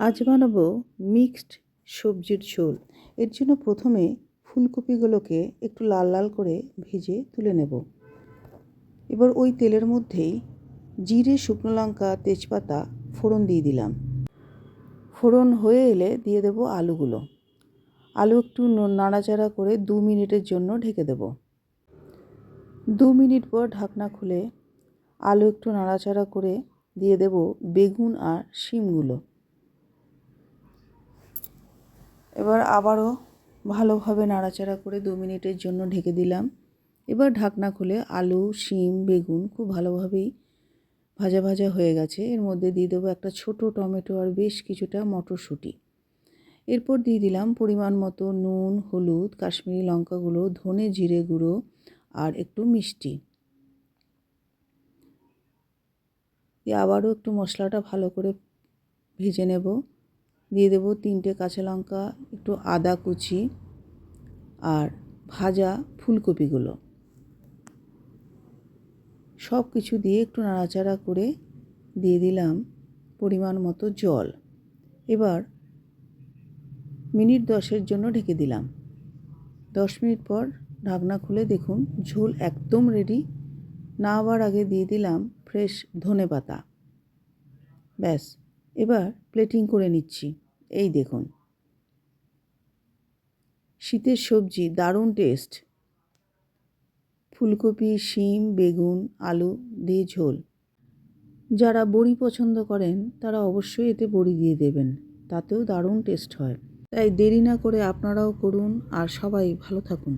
আজ বানাবো মিক্সড সবজির ঝোল। এর জন্য প্রথমে ফুলকপিগুলোকে একটু লাল লাল করে ভেজে তুলে নেব। এবার ওই তেলের মধ্যেই জিরে, শুকনো লঙ্কা, তেজপাতা ফোড়ন দিয়ে দিলাম। ফোড়ন হয়ে এলে দিয়ে দেব আলুগুলো। আলু একটু নাড়াচাড়া করে 2 মিনিটের জন্য ঢেকে দেব। 2 মিনিট পর ঢাকনা খুলে আলু একটু নাড়াচাড়া করে দিয়ে দেব বেগুন আর শিমগুলো। এবার আবারও ভালোভাবে নাড়াচাড়া করে 2 মিনিটের জন্য ঢেকে দিলাম। এবার ঢাকনা খুলে আলু, শিম, বেগুন খুব ভালোভাবেই ভাজা ভাজা হয়ে গেছে। এর মধ্যে দিয়ে দেবো একটা ছোট টমেটো আর বেশ কিছুটা মটরশুঁটি। এরপর দিয়ে দিলাম পরিমাণ মতো নুন, হলুদ, কাশ্মীরি লঙ্কা গুঁড়ো, ধনে জিরে গুঁড়ো আর একটু মিষ্টি। দিয়ে আবারও একটু মশলাটা ভালো করে ভেজে নেব। দিয়ে দেবো 3টে কাঁচা লঙ্কা, একটু আদা কুচি আর ভাজা ফুলকপিগুলো। সব কিছু দিয়ে একটু নাড়াচাড়া করে দিয়ে দিলাম পরিমাণ মতো জল। এবার মিনিট 10-এর জন্য ঢেকে দিলাম। 10 মিনিট পর ঢাকনা খুলে দেখুন ঝোল একদম রেডি। নামাবার আগে দিয়ে দিলাম ফ্রেশ ধনেপাতা। ব্যাস, এবার প্লেটিং করে নিচ্ছি। এই দেখুন, শীতের সবজি, দারুণ টেস্ট। ফুলকপি, শিম, বেগুন, আলু দিয়ে ঝোল। যারা বড়ি পছন্দ করেন তারা অবশ্যই এতে বড়ি দিয়ে দেবেন, তাতেও দারুণ টেস্ট হয়। তাই দেরি না করে আপনারাও করুন আর সবাই ভালো থাকুন।